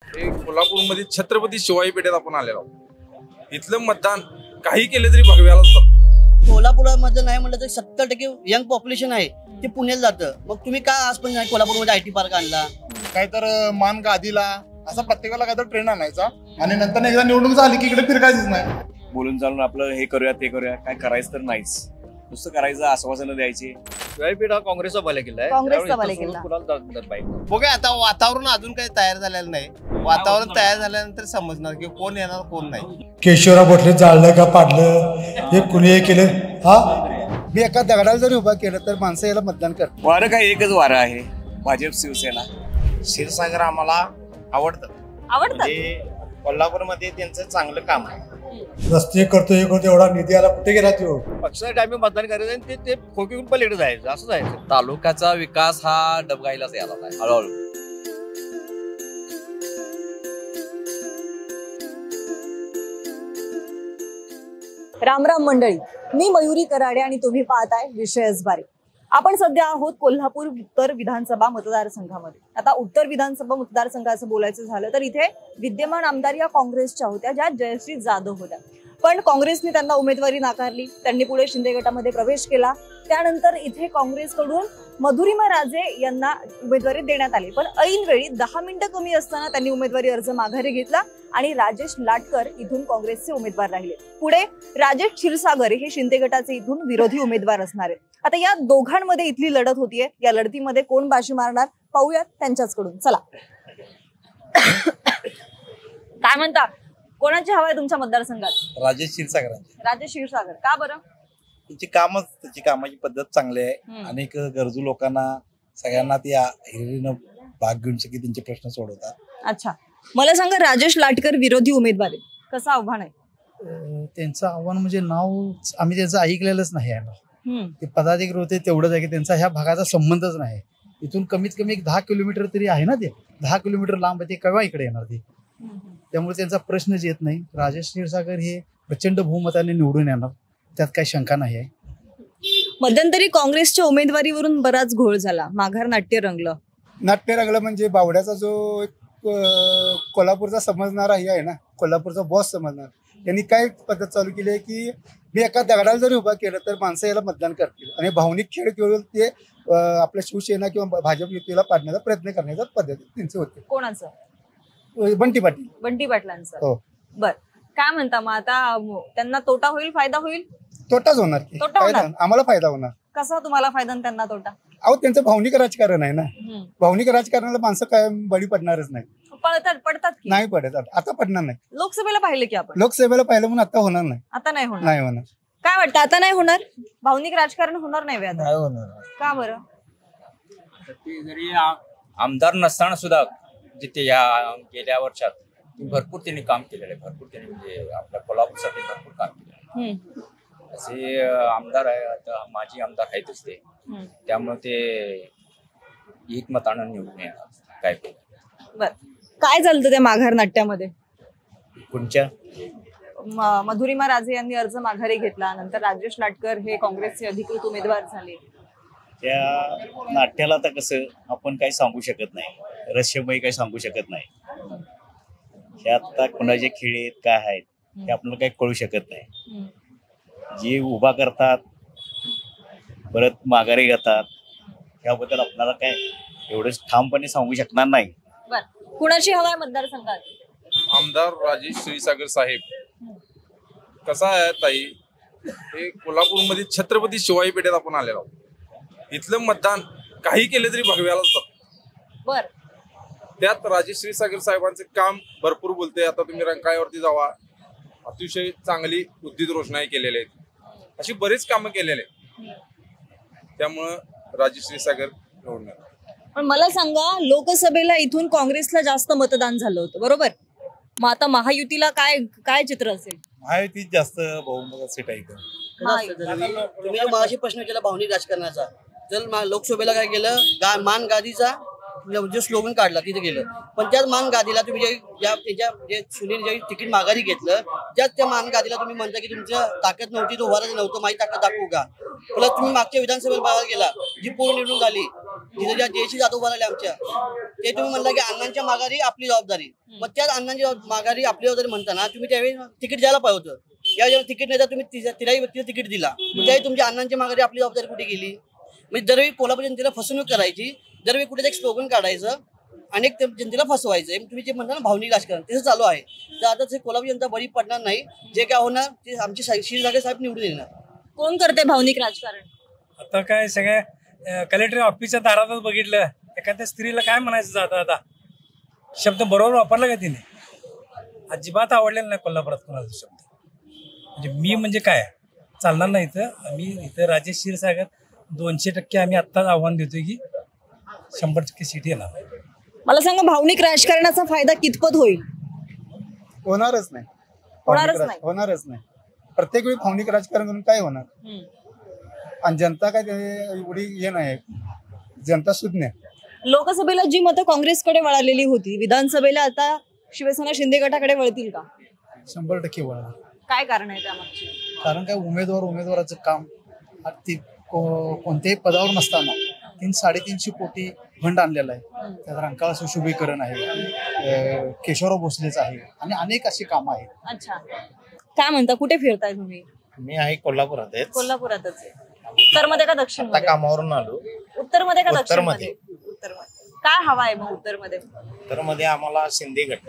कोल्हापूरमध्ये छत्रपती शिवाजी पेठेत आपण आलेलो आहोत। इथलं मतदान काही केले तरी भगव्याला जातं। कोल्हापुरामध्ये नाही म्हटलं तर 70% यंग पॉप्युलेशन आहे ते पुण्याला जातं। मग तुम्ही का आज पण नाही कोल्हापूरमध्ये आयटी पार्क आणला? काय तर मान गादीला असा प्रत्येकाला काय तर ट्रेन आणायचा आणि नंतर एकदा निवडणूक झाली की इकडे फिरकायचंच नाही। बोलून चालून आपलं हे करूया ते करूया, काय करायचं तर नाहीच, नुसतं करायचं, आश्वासनं द्यायची। शिवाजीपेठ हा काँग्रेसचा बालेकिल्ला आहे, काँग्रेसचा बालेकिल्ला। बघा आता वातावरण अजून काही तयार झालेलं नाही। वातावरण तयार झाल्यानंतर समजणार की कोण येणार कोण नाही। केशवराव भोसले जाळलं का पाडलं हे कुणी हे केलं? हा मी एका दगडाला जरी उभा केलं तर माणसं याला मतदान करतात। वारं काय एकच वारं आहे, भाजप शिवसेना। क्षीरसागर आम्हाला आवडतं, कोल्हापूरमध्ये त्यांचं चांगलं काम आहे। रस्ते करतो हे करतो, एवढा निधी आला कुठे गेला तो? पक्षाच्या टायमिंग मतदान करायचं आणि ते खोकीहून पलीकडे जायचं, असं जायचं। तालुक्याचा विकास हा डबघाईलाच यायला आहे हळूहळू। राम राम मंडळी, मी मयुरी कराडे आणि तुम्ही पाहताय विषयच बारी। आपण सध्या आहोत कोल्हापूर उत्तर विधानसभा मतदारसंघामध्ये। आता उत्तर विधानसभा मतदारसंघाचं बोलायचं झालं तर इथे विद्यमान आमदार या काँग्रेसच्या होत्या, ज्या जयश्री जाधव होत्या, पण काँग्रेसने त्यांना उमेदवारी नाकारली। त्यांनी पुढे शिंदे गटामध्ये प्रवेश केला। त्यानंतर इथे काँग्रेसकडून मधुरिमा राजे यांना उमेदवारी देण्यात आली, पण ऐनवेळी 10 मिनिटं कमी असताना त्यांनी उमेदवारी अर्ज माघारी घेतला आणि राजेश लाटकर इथून काँग्रेसचे उमेदवार राहिले। पुढे राजेश क्षीरसागर हे शिंदे गटाचे इथून विरोधी उमेदवार असणार आहेत। आता या दोघांमध्ये इथली लढत होतीये, या लढतीमध्ये कोण बाजी मारणार पाहूयात त्यांच्याचकडून। चला काय म्हणता, कोणाची हवा आहे तुमच्या मतदारसंघात? राजेश क्षीरसागर। राजेश क्षीरसागर का बरं? त्याची कामाची पद्धत चांगली आहे। अनेक गरजू लोकांना सगळ्यांना ती हिरिरीनं भाग घेऊन सगळी त्यांचे प्रश्न सोडवतात। अच्छा, मला सांगा, राजेश लाटकर विरोधी उमेदवार आहे, कसं आव्हान आहे त्यांचं? आव्हान म्हणजे नाव आम्ही त्यांचं ऐकलेलंच नाही आहे। ते पदाधिकारी होते तेवढंच आहे की त्यांचा ह्या भागाचा संबंधच नाही। इथून कमीत कमी 10 किलोमीटर तरी आहे ना, ते 10 किलोमीटर लांब आहे, ते केव्हा इकडे येणार ते? त्यामुळे त्यांचा प्रश्नच येत नाही। राजेश क्षीरसागर हे प्रचंड बहुमताने निवडून येणार, त्यात काही शंका नाही आहे। मध्यंतरी काँग्रेसच्या उमेदवारीवरून बराच घोळ झाला, माघार नाट्य रंगलं म्हणजे बावड्याचा जो कोल्हापूरचा समजणारा हे आहे ना, कोल्हापूरचा बॉस समजणार, त्यांनी काय पद्धत चालू केली आहे की मी एका दगडाला जरी उभा केलं तर माणसं याला मतदान करतील आणि भावनिक खेळ खेळून ते आपल्या शिवसेना किंवा भाजप युतीला पाडण्याचा प्रयत्न करण्याचा पद्धत त्यांचे होते। कोणाचं? बंटी पाटील। बंटी पाटलांचं। हो बर, काय म्हणता मग आता, त्यांना तोटा होईल फायदा होईल? तोटाच होणार की आम्हाला फायदा होणार। कसा तुम्हाला फायदा आणि त्यांना तोटा? अहो त्यांचं भावनिक राजकारण आहे ना, भावनिक राजकारणाला माणसं काय बळी पडणारच नाही। पडतात की नाही पडत, आता पडणार नाही। लोकसभेला पाहिलं की आपण, लोकसभेला पाहिलं म्हणून आता होणार नाही। आता नाही होणार। काय वाटतं, आता नाही होणार? भावनिक राजकारण होणार नाही व्याज? नाही होणार। का बरं? जरी आमदार नसताना सुद्धा जिथे या गेल्या वर्षात भरपूर त्यांनी काम केलेलं आहे, भरपूर त्यांनी म्हणजे आपल्या कोल्हापूरसाठी भरपूर काम केलं आहे। असे आमदार आहे, आता माजी आमदार आहेतच ते, त्यामुळे ते एकमतानं निवडून येणार। काय बर, काय चालतं त्या माघार नाट्यामध्ये? कोणच्या? मधुरिमा राजे यांनी अर्ज माघारी घेतला, नंतर राजेश लाटकर हे काँग्रेसचे अधिकृत उमेदवार झाले। त्या नाट्याला आता कसं आपण काही सांगू शकत नाही, रहस्यमय काही सांगू शकत नाही। हे आता कोणाचे खेळ आहेत काय आहेत हे आपल्याला काही कळू शकत नाही। जे उभा करतात परत माघारी घेतात याबद्दल आपल्याला काय एवढंच ठामपणे सांगू शकणार नाही। कुणाची हवा आहे मतदारसंघात? आमदार राजेश क्षीरसागर साहेब। कसा आहे ताई, हे कोल्हापूरमध्ये छत्रपती शिवाजी पेठेत आपण आलेलो आहोत। इथलं मतदान काही केले तरी भगव्यालाच जातं। बर, त्यात राजेश क्षीरसागर साहेबांचे काम भरपूर बोलते। आता तुम्ही रंकाळ्यावरती जावा, अतिशय चांगली उद्दित रोषणाई केलेले आहेत, अशी बरीच कामं केलेले आहेत, त्यामुळं राजेश क्षीरसागर निवडून येणार। पण मला सांगा, लोकसभेला इथून काँग्रेसला जास्त मतदान झालं होतं, बरोबर? मग आता महायुतीला काय काय चित्र असेल? महायुतीत जास्त बहुमत सीट आहे। तुम्ही माझी प्रश्न केला भावनिक राजकारणाचा, जर लोकसभेला काय केलं, मान गादीचा जो स्लोगन काढला तिथे गेलं, पण त्याच मान गादीला तुम्ही जे सुनील तिकीट माघारी घेतलं, त्या मान गादीला तुम्ही म्हणता की तुमचं ताकद नव्हती, तो उभारायचं नव्हतं, माझी ताकद दाखवू का? प्लस तुम्ही मागच्या विधानसभेला बघायला गेला, जी पूर्ण निवडून झाली तिथे ज्या जयश्री जाधव उभा राहिले आमच्या, ते तुम्ही म्हणला की अण्णांच्या माघारी आपली जबाबदारी. मग त्या अण्णांच्या माघारी आपली जबाबदारी म्हणताना तुम्ही त्यावेळी तिकीट द्यायला पाहिजे होतं. यावेळी तिकीट नाही तर तुम्ही तिलाही व्यक्तीला तिकीट दिला, त्यावेळी तुमच्या अण्णांच्या माघारी आपली जबाबदारी कुठे गेली? म्हणजे दरवेळी कोल्हापूर जनतेला फसवणूक करायची, दरवेळी कुठे एक स्लोगन काढायचं, अनेक जनतेला फसवायचं. तुम्ही जे म्हणता ना भावनिक राजकारण, तसं चालू आहे. तर आता ते कोल्हापूर जनता बरी पडणार नाही. जे काय होणार ते आमचे क्षीरसागर साहेब निवडून येणार. कोण करते भावनिक राजकारण? आता काय सगळ्या कलेक्टर ऑफिसच्या दारातच बघितलं, एखाद्या स्त्रीला काय म्हणायचं जाता आता शब्द बरोबर वापरला का तिने? अजिबात आवडलेला नाही कोल्हापुरात कोणाचा शब्द. म्हणजे मी म्हणजे काय चालणार नाही इथं. आम्ही इथं राजेश क्षीरसागर 200% आम्ही आत्ताच आव्हान देतोय की 100% सीट येणार. मला सांगा, भावनिक राजकारणाचा फायदा कितपत होईल? होणारच नाही. होणारच नाही. प्रत्येक वेळी भावनिक राजकारण करून काय होणार? आणि जनता काय एवढी हे नाही, जनता सुज्ञ आहे. लोकसभेला जी मतं काँग्रेसकडे वळालेली होती, विधानसभेला आता शिवसेना शिंदे गटाकडे वळतील का? 100% वळणार. काय कारण आहे त्यामागचे? कारण काय उमेदवाराचं काम कोणत्याही पदावर नसताना 300-350 कोटी फंड आणलेला आहे. त्यात रंकाळा सुशोभीकरण आहे, केशवराव भोसलेच आहे आणि अनेक अशी कामं आहेत. अच्छा, काय म्हणता, कुठे फिरताय तुम्ही? मी आहे कोल्हापुरात. कोल्हापुरातच आहे. उत्तरमध्ये का दक्षिण मध्ये? कामावरून आलो. उत्तरमध्ये का दक्षिण उत्तरमध्ये. उत्तरमध्ये. काय हवा आहे मग उत्तरमध्ये? उत्तरमध्ये आम्हाला शिंदे गट.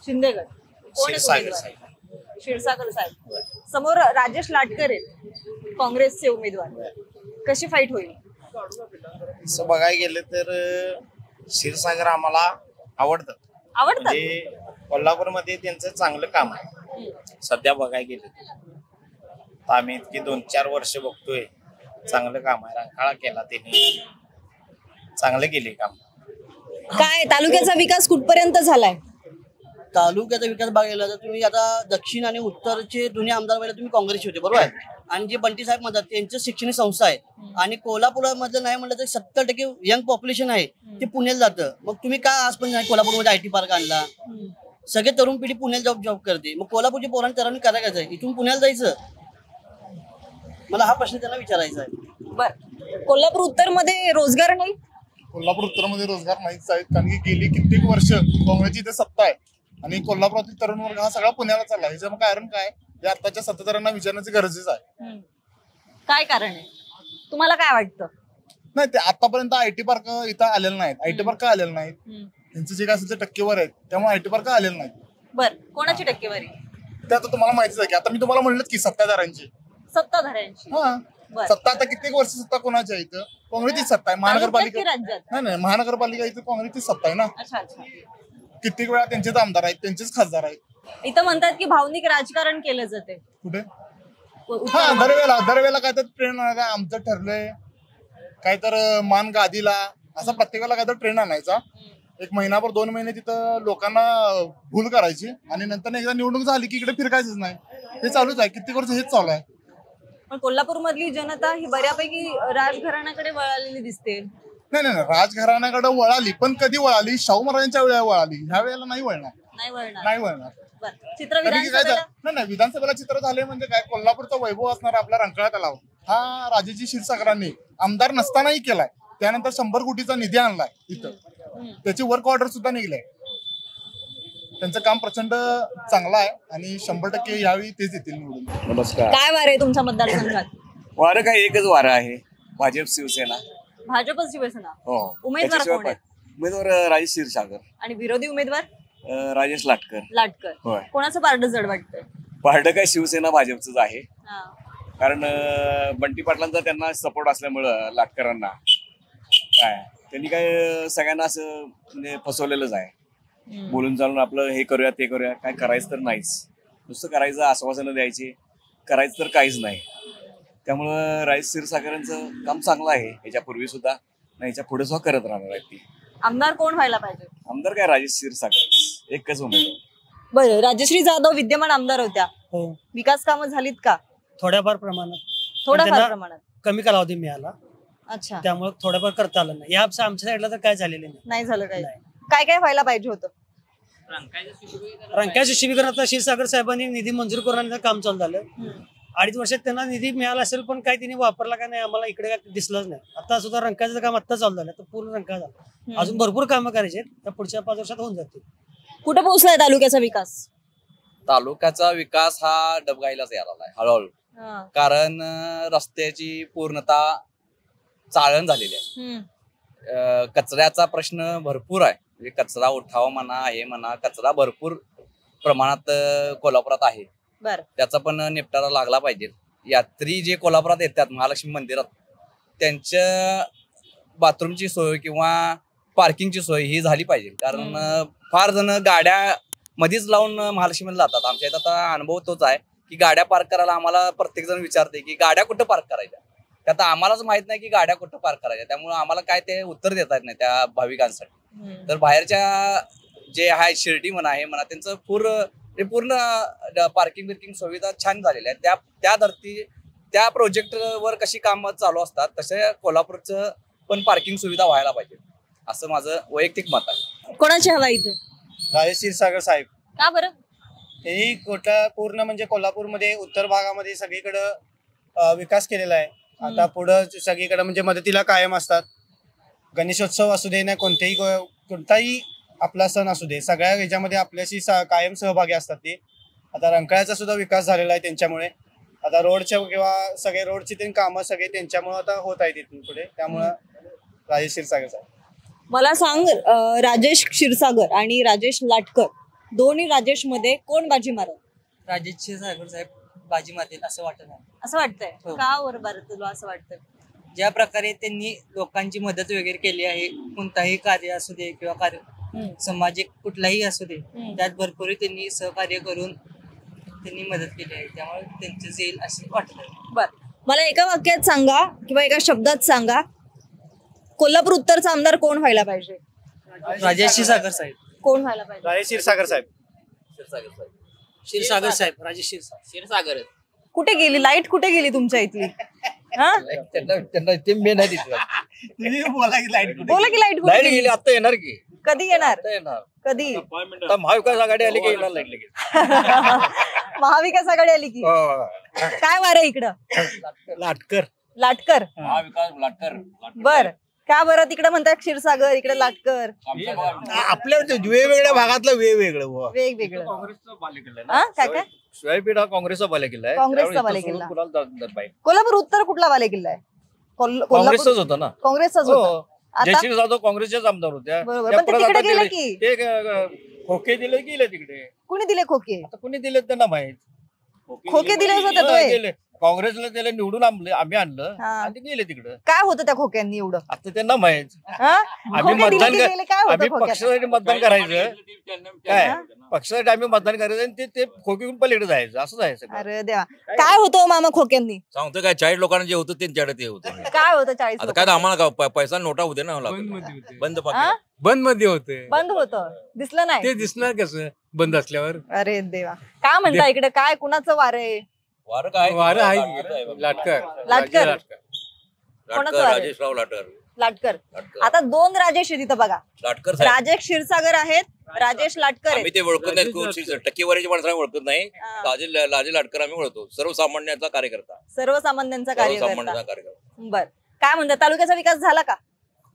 शिंदे गट. कोण आहे क्षीरसागर उमेदवार? साहेब. क्षीरसागर साहेब. समोर राजेश लाटकर आहेत, काँग्रेसचे उमेदवार. कशी फाईट होईल? असं बघायला गेलं तर क्षीरसागर आम्हाला आवडतात. म्हणजे कोल्हापूरमध्ये त्यांचं चांगलं काम आहे. सध्या बघायला गेलं तर आम्ही इतकी 2-4 वर्ष बघतोय, चांगलं काम आहे. रंकाळा केला त्यांनी, चांगलं केले काम. काय तालुक्याचा विकास कुठपर्यंत झालाय? तालुक्याचा विकास बघायला तर तुम्ही आता दक्षिण आणि उत्तरचे दोन्ही आमदार वेळेला तुम्ही काँग्रेसचे होते, बरोबर आहे. आणि जे बंटी साहेब म्हणतात त्यांचं शैक्षणिक संस्था आहे. आणि कोल्हापूरमधलं नाही म्हटलं तर 70% यंग पॉप्युलेशन आहे ते पुण्याला जातं. मग तुम्ही काय आज पण कोल्हापूरमध्ये IT पार्क आणला? सगळे तरुण पिढी पुण्याला जॉब करते. मग कोल्हापूरच्या पोरांनी तरुण करायचं आहे, इथून पुण्याला जायचं? मला हा प्रश्न त्यांना विचारायचा आहे. बर, कोल्हापूर उत्तर मध्ये रोजगार नाही? कोल्हापूर उत्तरमध्ये रोजगार नाहीच आहेत, कारण की गेली कित्येक वर्ष काँग्रेसची इथे सत्ता आहे आणि कोल्हापुरातील तरुण वर्ग हा सगळा पुण्याला चालला. ह्याचं कारण काय, हे आताच्या सत्ताधाऱ्यांना विचारण्याची गरजेचं आहे. काय कारण आहे, तुम्हाला काय वाटतं? नाही, ते आतापर्यंत IT पार्क इथं आलेलं नाहीत. IT पार्क का आलेलं नाहीत? त्यांचं जे काय असेल ते टक्केवारी आहेत, त्यामुळे IT पार्क आलेलं नाहीत. बर, कोणाची टक्केवारी? ते आता तुम्हाला माहितीच आहे की आता मी तुम्हाला म्हणलं की सत्ताधाऱ्यांची. सत्ता आता कित्येक वर्ष सत्ता कोणाची आहे इथं? काँग्रेसची सत्ता आहे. महानगरपालिका नाही, महानगरपालिका इथं काँग्रेसची सत्ता आहे ना. कित्येक वेळा त्यांचेच आमदार आहेत, त्यांचेच खासदार आहेत. इथं म्हणतात की भावनिक राजकारण केलं जाते. कुठे? हा, दरवेळेला काय तर ट्रेन आमचं ठरलंय, काय तर मान गादीला, असा प्रत्येकाला काय तर ट्रेन आणायचा. 1 महिनाभर 2 महिने तिथं लोकांना भूल करायची आणि नंतर एकदा निवडणूक झाली की इकडे फिरकायचंच नाही. हे चालूच आहे, कित्येक वर्ष हेच चालू आहे. पण कोल्हापूर मधली जनता ही बऱ्यापैकी राजघराण्याकडे वळालेली दिसते. नाही, राजघराण्याकडे वळाली, पण कधी वळाली? शाहू महाराजांच्या वेळेला वळाली, ह्या वेळेला नाही वळणार. नाही वळणार. नाही, विधानसभेला चित्र झाले म्हणजे काय, कोल्हापूरचा वैभव असणार आपला रंकाळा तलाव हा राजेजी क्षीरसागरांनी आमदार नसतानाही केलाय. त्यानंतर 100 कोटीचा निधी आणलाय इथं, त्याची वर्क ऑर्डर सुद्धा निघलाय. त्यांचं काम प्रचंड चांगलं आहे आणि 100% यावेळी तेच येतील निवडून. नमस्कार. काय वार आहे तुमच्या मतदारसंघात? वारं काय एकच वारं आहे, भाजप शिवसेना. भाजप शिवसेना. हो. उमेदवार कोण आहेत? उमेदवार राजेश क्षीरसागर. आणि विरोधी उमेदवार? राजेश लाटकर. होय. कोणाचं पारडं जड वाटतंय? पारडं काय शिवसेना भाजपच आहे. कारण बंटी पाटलांचा त्यांना सपोर्ट असल्यामुळं लाटकरांना काय त्यांनी काय सगळ्यांना असं म्हणजे फसवलेलंच आहे. बोलून चालून आपलं हे करूया ते करूया, काय करायचं तर नाहीच, नुसतं करायचं, आश्वासनं द्यायची, करायचं तर काहीच नाही. त्यामुळं राजेश क्षीरसागरांचं काम चांगलं आहे, याच्यापूर्वी सुद्धा नाही, याच्या पुढे सुद्धा करत राहणार आहेत ती. आमदार कोण व्हायला पाहिजे? आमदार काय राजेश क्षीरसागर, एकच उमेदवार. बरं, राजश्री जाधव विद्यमान आमदार होत्या, विकास कामं झालीत का? थोड्याफार प्रमाणात कमी कालावधी मिळाला. अच्छा, त्यामुळे थोडंफार करता आलं नाही. या आमच्या साईडला तर काय झालेलं नाही झालं. काय काय व्हायला पाहिजे होतं? रंकाळ्या शिबिरात क्षीरसागर साहेबांनी निधी मंजूर करून काम चालू झालं. 2.5 वर्षात त्यांना निधी मिळाला असेल, पण काय त्यांनी वापरला का नाही आम्हाला इकडे काय दिसलंच नाही. आता सुद्धा रंकाचं काम आता चालू झालं, तर पूर्ण रंका झाला. अजून भरपूर कामं करायचे आहेत, त्या पुढच्या 5 वर्षात होऊन जातील. कुठे पोहोचलाय तालुक्याचा विकास? तालुक्याचा विकास हा डबघाईलाच यायला आहे हळूहळू. कारण रस्त्याची पूर्णता चाळण झालेली आहे. कचऱ्याचा प्रश्न भरपूर आहे. म्हणजे कचरा उठावा म्हणा, हे म्हणा, कचरा भरपूर प्रमाणात कोल्हापुरात आहे. त्याचा पण निपटारा लागला पाहिजे. यात्री जे कोल्हापुरात येतात महालक्ष्मी मंदिरात, त्यांच्या बाथरूमची सोय किंवा पार्किंगची सोय ही झाली पाहिजे. कारण फार जण गाड्या मध्येच लावून महालक्ष्मीला जातात. आमच्या इथं आता अनुभव तोच आहे की गाड्या पार्क करायला आम्हाला प्रत्येक जण विचारते की गाड्या कुठं पार्क करायच्या. त्यात आम्हालाच माहित नाही की गाड्या कुठं पार्क करायच्या. त्यामुळे आम्हाला काय ते उत्तर देता येत नाही त्या भाविकांसाठी. तर बाहेरच्या जे आहे शिर्डी म्हणा, हे म्हणा, त्यांचं पूर्ण पार्किंग बिर्किंग सुविधा छान झालेल्या आहेत. त्या प्रोजेक्टवर कशी कामं चालू असतात तसे कोल्हापूरचं पण पार्किंग सुविधा व्हायला पाहिजे, असं माझं वैयक्तिक मत आहे. कोणाची हवा इथे? राजेश क्षीरसागर साहेब. का बरं? तेही पूर्ण म्हणजे कोल्हापूरमध्ये उत्तर भागामध्ये सगळीकडं विकास केलेला आहे. आता पुढं सगळीकडे म्हणजे मदतीला कायम असतात. गणेशोत्सव असू दे, नाही कोणताही आपला सण असू दे, सगळ्या ह्याच्यामध्ये आपल्याशी कायम सहभागी असतात ते. आता रंकाळ्याचा सुद्धा विकास झालेला आहे त्यांच्यामुळे. आता रोडच्या किंवा सगळे रोडची ते कामं सगळे त्यांच्यामुळे आता होत आहेत इथून पुढे. त्यामुळं राजेश क्षीरसागर साहेब. मला सांग, राजेश क्षीरसागर आणि राजेश लाटकर दोन्ही राजेश मध्ये कोण बाजी मारत? राजेश क्षीरसागर साहेब बाजी मारतील असं वाटत नाही. असं वाटतंय? का बरं तुला असं वाटतंय? ज्या प्रकारे त्यांनी लोकांची मदत वगैरे केली आहे, कोणताही कार्य असू दे किंवा कार्य सामाजिक कुठलाही असू दे, त्यात भरपूर त्यांनी सहकार्य करून त्यांनी मदत केली आहे. त्यामुळे त्यांचं येईल असं वाटतं. बर, मला एका वाक्यात सांगा किंवा एका शब्दात सांगा, कोल्हापूर उत्तरचा आमदार कोण व्हायला पाहिजे? राजेश क्षीरसागर साहेब. कोण व्हायला पाहिजे? राजेश क्षीरसागर साहेब. क्षीरसागर साहेब. राजेश क्षीरसागर. कुठे गेली लाईट? कुठे गेली तुमच्या इथली? बोला की लाईट कुठे गेली? आता येणार की? कधी येणार? कधी? महाविकास आघाडी आली की येणार लाईट लगेच. महाविकास आघाडी आली की काय वार इकडं? लाटकर. लाटकर. महाविकास लाटकर. बर, का बरं तिकडे म्हणतात क्षीरसागर, इकडे लाटकर? आपल्या वेगवेगळ्या भागातलं वेगवेगळं काय काय? शिवायपेठ हा काँग्रेसचा बालेकिल्ला आहे. काँग्रेसचा बालेकिल्ला. कोल्हापूर उत्तर कुठला बालेकिल्ला आहे? काँग्रेसचाच होता ना. काँग्रेसचाच होता. जयश्री जाधव काँग्रेसचेच आमदार होत्या. बरोबर, पण ते तिकडे गेले की? खोके दिले गेले तिकडे. कुणी दिले खोके? आता कुणी दिले त्यांना माहित. खोके दिले होते काँग्रेसला त्याला निवडून आम्ही आणलं आणि गेले तिकडे. काय होतं त्या खोक्यांनी एवढं? आता त्यांना माहित. आम्ही पक्षासाठी मतदान करायचं. काय पक्षासाठी आम्ही मतदान करायचं आणि ते खोकीहून पलीकडे जायचं, असं जायचं. अरे देवा, काय होतं मामा खोक्यांनी? सांगतो काय, 40 लोकांना जे होतं त्यांच्याकडे ते होतं. काय होतं 40? आता काय आम्हाला पैसा नोटा होते ना, बंद मध्ये होते. बंद होतं, दिसलं नाही. ते दिसणार कसं बंद असल्यावर? अरे देवा, काय म्हणता इकडे? काय कुणाचं वार आहे? वारं आहे लाटकर. लाटकर. राजेशराव लाटकर. आता 2 राजेश आहेत इथं बघा. लाटकर राजेश क्षीरसागर आहेत, राजेश लाटकर आहेत. आम्ही ते ओळखत नाही, टक्केवारीच्या माणसाला ओळखत नाही. लाजे लाटकर आम्ही ओळखतो, सर्वसामान्यांचा कार्यकर्ता. सर्वसामान्यांचा कार्यकर्ता. बर, काय म्हणतात, तालुक्याचा विकास झाला का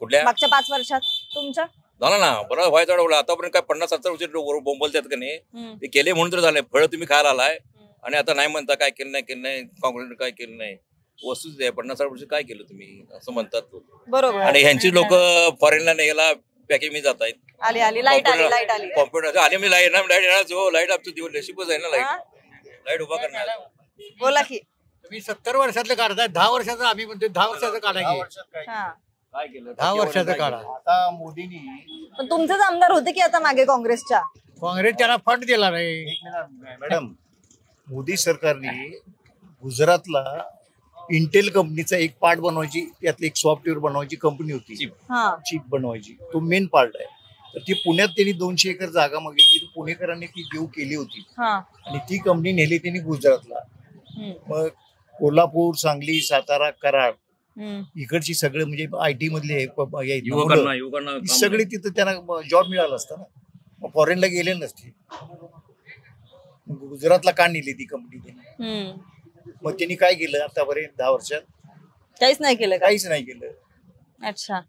कुठल्या मागच्या 5 वर्षात तुमच्या? झाला ना, बरं व्हायचं. आतापर्यंत काय 50-70 वर्ष बोंबलतात का नाही, ते केले म्हणून तर झाले. फळ तुम्ही खायला आलाय आणि आता नाही म्हणता काय केलं नाही काँग्रेसने काय केलं नाही. वस्तूच आहे, 50-60 वर्ष काय केलं तुम्ही असं म्हणतात लोक. बरोबर. आणि ह्यांची लोक फॉरेनला निघाला पॅकेज मी जात आहेत. आली लाईट आली. कॉम्प्युटर आले मी लाईट येणार. लाईट आमचं दिवस नशीबच आहे ना. लाईट उभा करणार. बोला की. तुम्ही 70 वर्षातलं काढताय, 10 वर्षाचं आम्ही म्हणतो 10 वर्षाचं काढा. काय केलं? 10 वर्षाचं काढा. आता मोदींनी पण तुमचेच आमदार होते की आता मागे काँग्रेसच्या? काँग्रेस त्यांना फंड दिला नाही. मॅडम, मोदी सरकारने गुजरातला इंटेल कंपनीचा एक पार्ट बनवायची, त्यातली एक सॉफ्टवेअर बनवायची कंपनी होती, चिप बनवायची. तो मेन पार्ट आहे. तर ती पुण्यात त्यांनी 200 एकर जागा मागितली. पुणेकरांनी ती देऊ केली होती आणि ती कंपनी नेली त्यांनी गुजरातला. मग कोल्हापूर, सांगली, सातारा, कराड इकडची सगळे म्हणजे IT मधले सगळे तिथं त्यांना जॉब मिळाला असता ना. मग फॉरेनला गेले नसते. गुजरातला का नेली ती कंपनी त्यांनी? मग त्यांनी काय केलं आतापर्यंत 10 वर्षात? काहीच नाही केलं का? काहीच नाही केलं. अच्छा.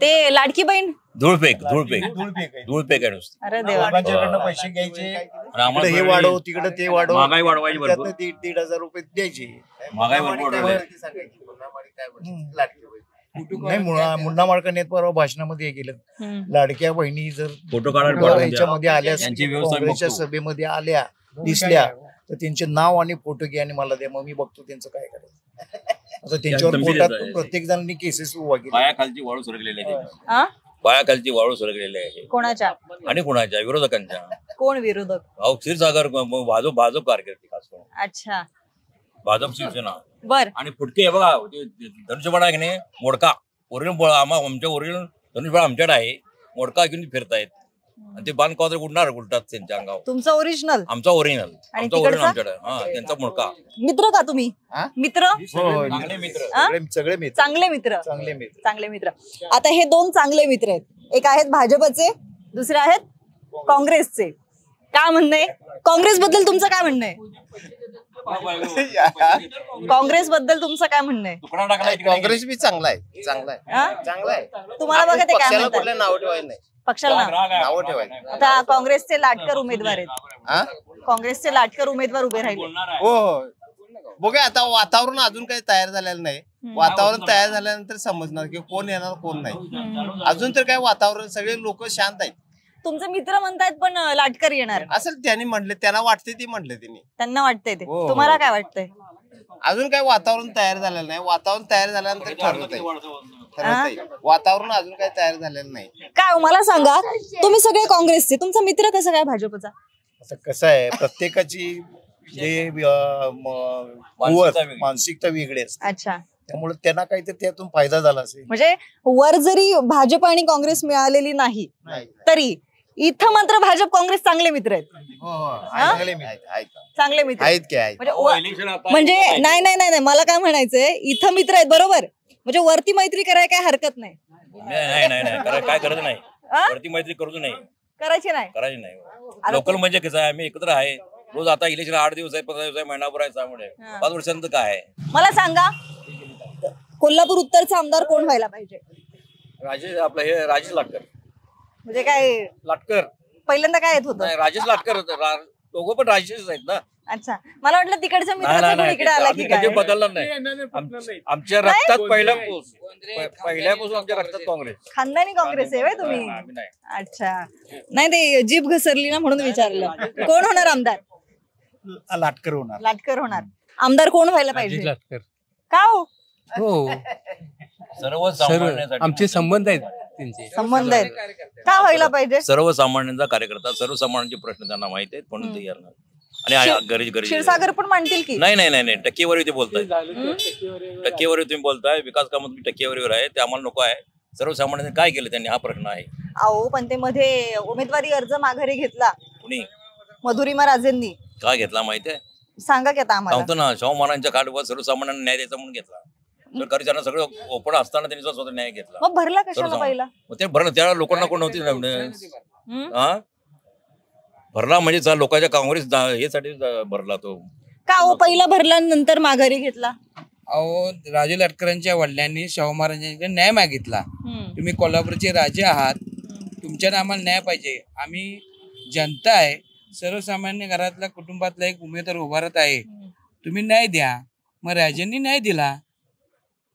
ते लाडकी बहीण धूळफेक आहे नुसतं. अरे देवा. लोकांच्याकडनं पैसे घ्यायचे, आम्हाला इकडे हे वाढव तिकडे ते वाढव, महागाई वाढवायची भरपूर. त्यातनं 1,500 रुपये द्यायचे. महागाई भरपूर वाढवली. नाही मुन्ना माळकरने परवा भाषणामध्ये हे केलं, लाडक्या बहिणी जर फोटो काढायला याच्यामध्ये आल्या, यांची व्यवस्था मी काँग्रेसच्या बघतो. सभेमध्ये आल्या दिसल्या तर त्यांचे नाव आणि फोटो घ्या आणि मला द्या, मग मी बघतो त्यांचं काय करायचं. आता त्यांच्यावर गंभीर कोर्टात आहे. प्रत्येक जणांनी केसेस उभा केल्या. पायाखालची वाळू सरकलेली आहे. हा? पायाखालची वाळू सरकलेली आहे. कोणाच्या? आणि कुणाच्या? विरोधकांच्या. कोण विरोधक? अहो क्षीरसागर भाजप कारकिर्दी खास करून अच्छा. भाजप शिवसेना बर. आणि फुटके हे बघा धनुष्यबाण आहे की नाही, मोडका ओरिजिनल आमच्या ओरिजिनल धनुष्यबाण आमच्याकडे आहे, मोडका घेऊन फिरतायत आणि ते बाण कवा उडणार उलटात त्यांच्या अंगावर. तुमचं ओरिजिनल? आमचा ओरिजिनल आणि आमचा ओरिजिनल तिकडचा? आमच्याकडे. हा त्यांचा मोडका. मित्र का तुम्ही? मित्र? चांगले मित्र. हा? सगळे मित्र. चांगले मित्र. चांगले मित्र. चांगले मित्र. आता हे 2 चांगले मित्र आहेत, एक आहेत भाजपचे, दुसरे आहेत काँग्रेसचे. काय म्हणणं आहे काँग्रेस बद्दल? तुमचं काय म्हणणं आहे काँग्रेस बद्दल? तुमचं काय म्हणणं आहे? काँग्रेस बी चांगला आहे, चांगला आहे, चांगला आहे. तुम्हाला बघा ते काय पक्षाला म्हणतात? कुठलं नाव ठेवायचं नाही, पक्षाला नाव ठेवायचं. आता काँग्रेसचे लाटकर उमेदवार आहेत, काँग्रेसचे लाटकर उमेदवार उभे राहिले. हो बघूया आता वातावरण अजून काही तयार झालेलं नाही. वातावरण तयार झाल्यानंतर समजणार की कोण येणार कोण नाही. अजून तर काय वातावरण, सगळे लोक शांत आहेत. तुमचे मित्र म्हणतायत पण लाटकर येणार असेल, त्यांनी म्हटले, त्यांना वाटते ते म्हटले त्यांनी. त्यांना वाटतंय ते. हो. तुम्हाला काय वाटतंय? अजून काय वातावरण तयार झालेलं नाही. वातावरण तयार झाल्यानंतर ठरवतंय. वातावरण अजून काही तयार झालेलं नाही. काय मला सांगा, तुम्ही सगळे काँग्रेसचे, तुमचा मित्र कसा काय भाजपचा? आता कसं आहे, प्रत्येकाची जे मानसिकता वेगळी असते. अच्छा. त्यामुळे त्यांना काहीतरी त्यातून फायदा झाला असेल. म्हणजे वर जरी भाजप आणि काँग्रेस मिळालेली नाही तरी इथं मात्र भाजप काँग्रेस चांगले मित्र आहेत. चांगले मित्र आहेत की आहेत. म्हणजे नाही नाही नाही, मला काय म्हणायचंय, इथं मित्र आहेत बरोबर, म्हणजे वरती मैत्री करायला काय हरकत नाही. नाही काय करत नाही, वरती मैत्री करू नाही, करायची नाही. लोकल म्हणजे कसं आहे, आम्ही एकत्र आहे रोज. आता इलेक्शन 8 दिवस आहे, 15 दिवस आहे, महिनाभर आहे, त्यामुळे 5 वर्षांचं काय आहे. मला सांगा, कोल्हापूर उत्तरचा आमदार कोण व्हायला पाहिजे? राजेश लाटकर. म्हणजे काय लाटकर पहिल्यांदा काय येत होतं? राजेश लाटकर, दोघं पण राजेशच आहेत ना. अच्छा, मला वाटलं तिकडचा मित्र इकडे आला की काय. बदलणार नाही, आमच्या रक्तात पहिल्यापासून आमच्या रक्तात काँग्रेस, खानदानी काँग्रेस आहे तुम्ही? अच्छा, नाही ते जीभ घसरली ना म्हणून विचारलं. कोण होणार आमदार? लाटकर होणार. लाटकर होणार. आमदार कोण व्हायला पाहिजे? लाटकर. का हो? सर्वसामान्यांसाठी आमचे संबंध आहेत, त्यांचे संबंध आहेत. का व्हायला पाहिजे? सर्वसामान्यांचा कार्यकर्ता, सर्वसामान्यांचे प्रश्न त्यांना माहिती आहेत म्हणून ते येणार. आणि गरज क्षीरसागर पण मानतील की? नाही टक्केवारी ते बोलताय. टक्केवारी तुम्ही बोलताय, विकास कामात तुम्ही टक्केवारीवर आहे, ते आम्हाला नको आहे. सर्वसामान्यांनी काय केलं त्यांनी, हा प्रश्न आहे. अहो पण ते मध्ये उमेदवारी अर्ज माघारी घेतला कुणी? मधुरिमा राजेंनी. काय घेतला माहितीये? सांगा की आता आम्हाला. सांगतो ना, शाहू महाराजांच्या काळावर सर्वसामान्यांना न्याय द्यायचा म्हणून घेतला. सरकारच्या सगळं ओपन असताना त्यांनी स्वतः न्याय घेतला. मग भरला कशाला पहिला? मग ते भरलं, त्या लोकांना कोण नव्हती भरला, म्हणजे लोकांच्या काँग्रेस हेसाठी भरला तो. का हो पहिला भरला नंतर माघारी घेतला? अहो राजे लाटकरांच्या वडिलांनी शाहू महाराजांकडे न्याय मागितला. तुम्ही कोल्हापूरचे राजे आहात, तुमच्याला आम्हाला न्याय पाहिजे. आम्ही जनता आहे, सर्वसामान्य घरातल्या कुटुंबातला एक उमेदवार उभारत आहे, तुम्ही न्याय द्या. मग राजांनी न्याय दिला,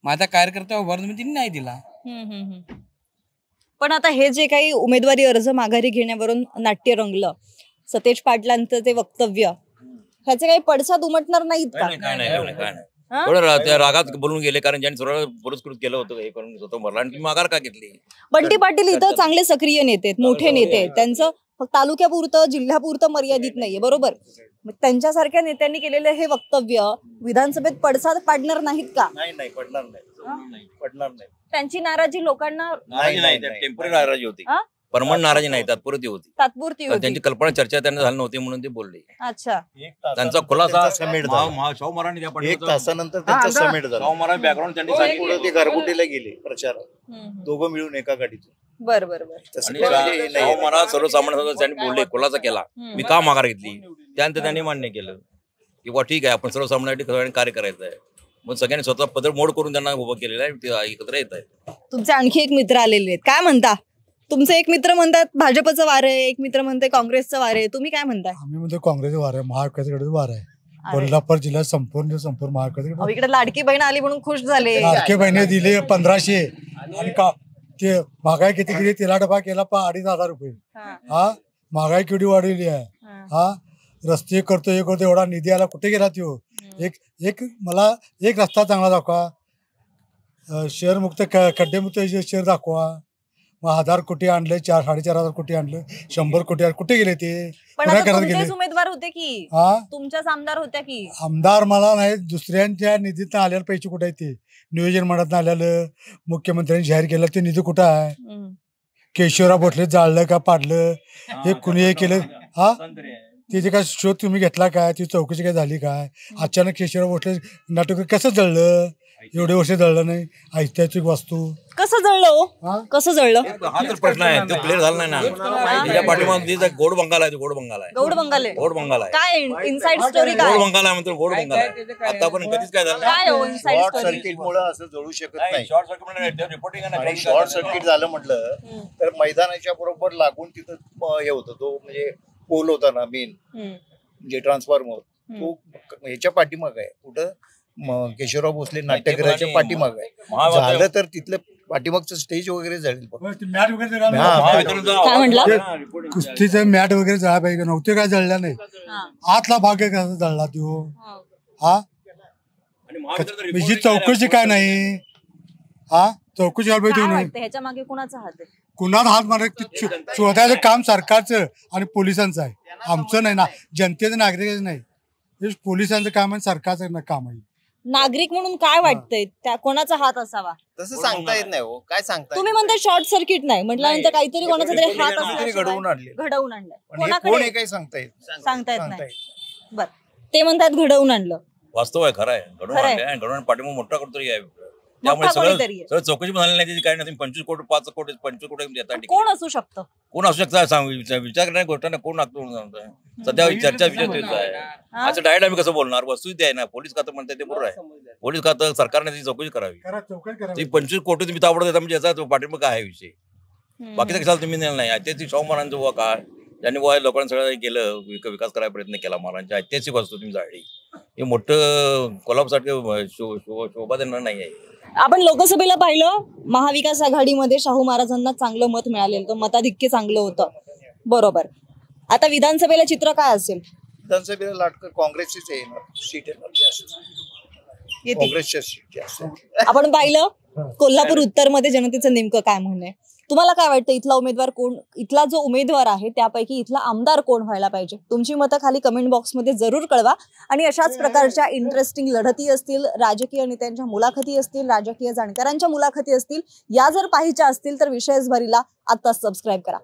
माझा कार्यकर्ता उभारतो मी तिने न्याय दिला. पण आता हे जे काही उमेदवारी अर्ज माघारी घेण्यावरून नाट्य रंगलं, सतेज पाटलांचं ते वक्तव्य, ह्याचे काही पडसाद उमटणार नाहीत का? काय नाही, त्या रागात बोलून गेले, कारण ज्यांनी सर्व पुरस्कृत केलं होतं हे करून स्वतः भरला, आणि तुम्ही माघार का घेतली? बंटी पाटील इथं चांगले सक्रिय नेते आहेत, मोठे नेते आहेत, त्यांचं फक्त तालुक्यापुरतं जिल्ह्यापुरतं मर्यादित नाहीये बरोबर. मग त्यांच्यासारख्या नेत्यांनी केलेलं हे वक्तव्य विधानसभेत पडसाद पाडणार नाहीत का? नाही पडणार नाही. त्यांची नाराजी लोकांना नाही, टेम्पररी नाराजी होती, परमनंट नाराजी नाही, तात्पुरती होती. त्यांची कल्पना चर्चा त्यांना झाली नव्हती म्हणून ते बोलले. अच्छा, त्यांचा खुलासा समेट शाहू महाराज 1 तासानंतर त्यांचा समेट झाला. शाहू महाराज बॅकग्राऊंड त्यांनी सांगितलं. ते गारगुटीला गेले प्रचारात, दोघं मिळून एका गाडीतून. बरं. आणि शाहू महाराज सर्वसामान्य त्यांनी बोलले, खुलासा केला, मी का माघार घेतली, त्यानंतर त्यांनी मान्य केलं. किंवा ठीक आहे आपण सर्वसामान्यांसाठी कार्य करायचं आहे, मग सगळ्यांनी स्वतः पदर मोड करून त्यांना उभं केलेलं आहे, ते एकत्र येत आहे. तुमचे आणखी एक मित्र आलेले आहेत, काय म्हणता? तुमचे एक मित्र म्हणतात भाजपचं वार आहे, एक मित्र म्हणते काँग्रेसचं वार आहे, तुम्ही काय म्हणताय? आम्ही म्हणतो काँग्रेसचं वार आहे, महाविकासकडे वार आहे. कोल्हापूर जिल्ह्यात संपूर्ण महाविकास. इकडे लाडकी बहीण आली म्हणून खुश झाले. लाडकी बहिणी दिले 1500 आणि का ते महागाई किती केली, तिला डबा केला 2500 रुपये. हा महागाई केवढी वाढवली आहे. हा रस्ते करतो हे करतो, एवढा निधी आला कुठे गेला तो? एक मला एक रस्ता चांगला दाखवा, शहरमुक्त खड्डेमुक्त शहर दाखवा. मग 1000 कोटी आणले, 4-4.5 कोटी आणलं, 100 कोटी कुठे गेले ते? पण आता तुमचेच उमेदवार होते की, तुमच्याच आमदार होत्या की. आमदार मला नाही, दुसऱ्यांच्या निधीत आलेले पैसे कुठे आहेत? ते नियोजन मंडळात आलेलं, मुख्यमंत्र्यांनी जाहीर केलं ते निधी कुठं आहे? केशवराव भोसले जाळलं का पाडलं, हे कुणी हे केलं? हा तिथे काय शोध तुम्ही घेतला काय? ती चौकशी काय झाली काय? अचानक केशवराव भोसले नाटक कसं जळलं? एवढे वर्ष जळलं नाही. ऐतिहासिक वस्तू कसं जळलं? कसं जळलं? हा तर प्रश्न आहे, तो क्लिअर झाला नाही ना. तिच्या पाठीमागे गोड बंगाल आहे, गोड बंगाल आहे. गौड बंगाल आहे. गोड बंगाल आहे. काय इनसाइड स्टोरी काय? गोड बंगाल आहे म्हणतो, गोड बंगाल आहे. आतापर्यंत कधीच काय झालं काय हो इनसाइड शॉर्ट स्टोरी? सर्किट मुळे असं जळू शकत नाही. शॉर्ट सर्किट रिपोर्टिंग आणि शॉर्ट सर्किट झालं म्हटलं तर मैदानाच्या बरोबर लागून तिथं हे होतं, तो म्हणजे पोल होता ना मेन, म्हणजे ट्रान्सफॉर्मर, तो ह्याच्या पाठीमाग आहे. कुठं केशवराव भोसले नाट्यगृहाच्या पाठीमाग आहे. झालं तर तिथलं पाठीमागचं स्टेज वगैरे जळेल. कुस्तीचं मॅट वगैरे जळा पाहिजे नव्हते, काय जळल्या नाही. आतला भाग कसा जळला तो? हा चौकशी काय नाही? हा चौकशी ह्याच्या मागे कुणाचा हात आहे? कुणाला हात मार शोधायचं काम सरकारचं आणि पोलिसांचं आहे, आमचं नाही ना. जनतेचं नागरिकाचं नाही, हे पोलिसांचं काम आहे, सरकारचं काम आहे. नागरिक म्हणून काय वाटतंय त्या कोणाचा हात असावा? तसं सांगता येत नाही हो, काय सांगता? तुम्ही म्हणता शॉर्ट सर्किट नाही म्हटल्यानंतर काहीतरी कोणाचा तरी हात घडवून आणले, घडवून आणलं. कोण काही सांगता येत नाही. बर, ते म्हणतात घडवून आणलं. वास्तव आहे, खरं आहे. घडवून पाठीमाग मोठा कुठतरी आहे, त्यामुळे सगळं चौकशी झाली नाही त्याची. काय नाही, 25 कोटी 5 कोटी 25 कोटी कोण असू शकतं? कोण असू शकतं विचार करण्याची गोष्ट नाही. कोण सध्या चर्चा विचार आहे असं डायरेक्ट आम्ही कसं बोलणार? वस्तुस्थिती आहे ना, पोलीस खातं म्हणतात ते बरोबर आहे. पोलीस खातं सरकारने त्याची चौकशी करावी. ती 25 कोटी तुम्ही ताबडतोब देता म्हणजे याचा पाठिंबा काय आहे विषय? बाकीचा कशाला तुम्ही नेलं नाही? ऐतिहासिक शाहू महाराजांचं व काय ज्यांनी व लोकांना सगळं केलं, विकास करायचा प्रयत्न केला, महाराजांची ऐतिहासिक वस्तू तुम्ही जाळली. हे मोठं कोल्हापूरसाठी शोभा देणार नाही आहे. आपण लोकसभेला पाहिलं, महाविकास आघाडीमध्ये शाहू महाराजांना चांगलं मत मिळालेलं, तर मताधिक्य चांगलं होतं, बरोबर. आता विधानसभेला चित्र काय असेल? विधानसभेला लाटकर काँग्रेसचीच येणार, सीट येणार. आपण पाहिलं कोल्हापूर उत्तर मध्ये जनतेचं नेमकं काय म्हणणं आहे. तुम्हाला काय वाटतं, इथला उमेदवार कोण, इथला जो उमेदवार आहे त्यापैकी इथला आमदार कोण व्हायला पाहिजे? तुमची मतं खाली कमेंट बॉक्समध्ये जरूर कळवा. आणि अशाच प्रकारच्या इंटरेस्टिंग लढती असतील, राजकीय नेत्यांच्या मुलाखती असतील, राजकीय जाणकारांच्या मुलाखती असतील, या जर पाहायच्या असतील तर विषयच भरीला आत्ताच सबस्क्राईब करा.